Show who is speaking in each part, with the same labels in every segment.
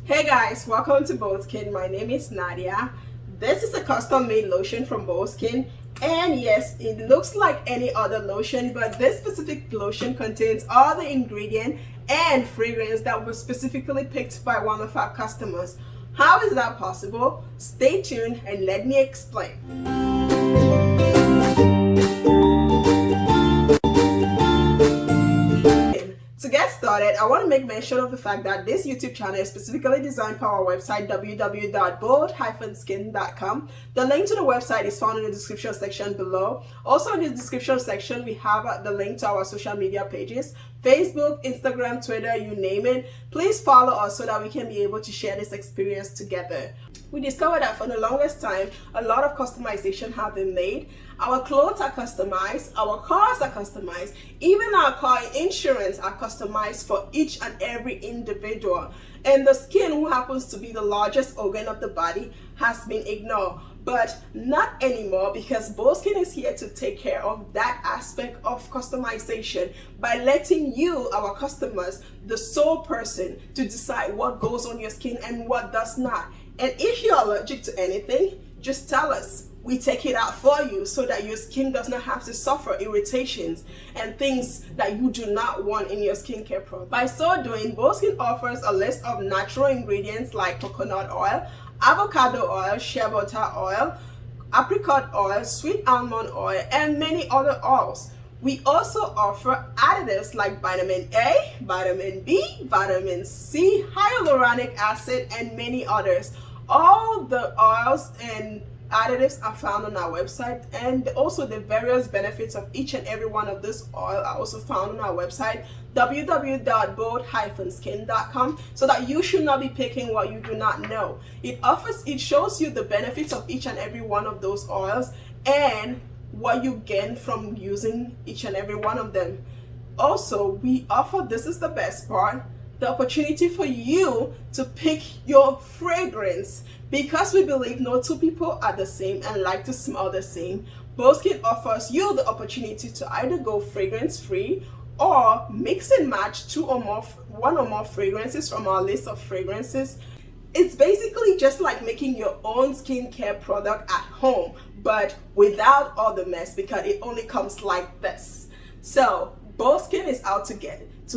Speaker 1: Hey guys, welcome to Bold Skin. My name is Nadia. This is a custom made lotion from Bold Skin, and yes, it looks like any other lotion, but this specific lotion contains all the ingredient and fragrance that was specifically picked by one of our customers. How is that possible? Stay tuned and let me explain. To get started, I want to make mention of the fact that this YouTube channel is specifically designed for our website www.bold-skin.com. The link to the website is found in the description section below. Also in the description section, we have the link to our social media pages, Facebook, Instagram, Twitter, you name it. Please follow us so that we can be able to share this experience together. We discovered that for the longest time, a lot of customization have been made. Our clothes are customized, our cars are customized, even our car insurance are customized for each and every individual. And the skin, who happens to be the largest organ of the body, has been ignored. But not anymore, because Bold Skin is here to take care of that aspect of customization by letting you, our customers, the sole person to decide what goes on your skin and what does not. And if you're allergic to anything, just tell us. We take it out for you so that your skin does not have to suffer irritations and things that you do not want in your skincare product. By so doing, Bold Skin offers a list of natural ingredients like coconut oil, avocado oil, shea butter oil, apricot oil, sweet almond oil, and many other oils. We also offer additives like vitamin A, vitamin B, vitamin C, hyaluronic acid, and many others. All the oils and additives are found on our website, and also the various benefits of each and every one of this oil are also found on our website www.bold-skin.com, so that you should not be picking what you do not know. It shows you the benefits of each and every one of those oils and what you gain from using each and every one of them. Also, we offer, this is the best part, the opportunity for you to pick your fragrance, because we believe no two people are the same and like to smell the same. Bold Skin offers you the opportunity to either go fragrance free or mix and match one or more fragrances from our list of fragrances. It's basically just like making your own skincare product at home, but without all the mess, because it only comes like this. So Bold Skin is out to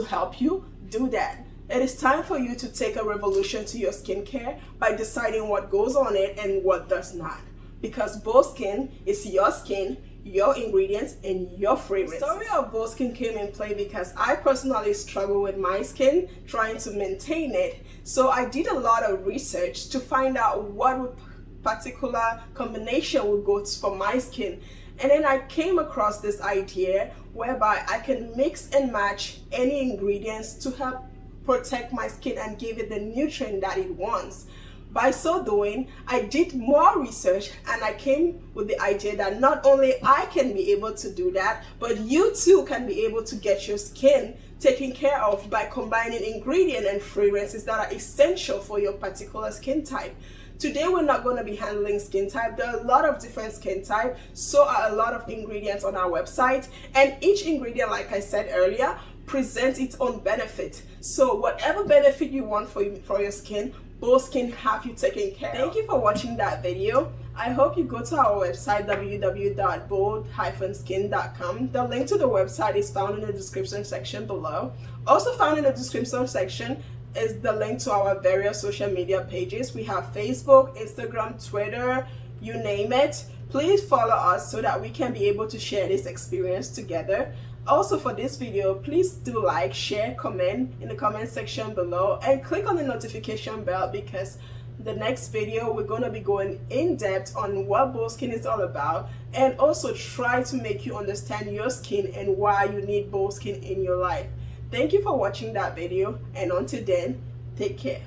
Speaker 1: help you do that. It is time for you to take a revolution to your skincare by deciding what goes on it and what does not. Because Bold Skin is your skin, your ingredients, and your fragrance. The story of Bold Skin came in play because I personally struggle with my skin trying to maintain it. So I did a lot of research to find out what particular combination would go for my skin. And then I came across this idea whereby I can mix and match any ingredients to help protect my skin and give it the nutrient that it wants. By so doing, I did more research and I came with the idea that not only I can be able to do that, but you too can be able to get your skin taken care of by combining ingredients and fragrances that are essential for your particular skin type. Today we're not going to be handling skin type. There are a lot of different skin types, so are a lot of ingredients on our website, and each ingredient, like I said earlier, presents its own benefit. So whatever benefit you want for your skin, Bold Skin have you taken care of. Thank you for watching that video. I hope you go to our website www.bold-skin.com. The link to the website is found in the description section below. Also found in the description section is the link to our various social media pages. We have Facebook, Instagram, Twitter, you name it. Please follow us so that we can be able to share this experience together. Also, for this video, please do like, share, comment in the comment section below, and click on the notification bell, because the next video we're going to be going in depth on what Bold Skin is all about, and also try to make you understand your skin and why you need Bold Skin in your life. Thank you for watching that video, and until then, take care.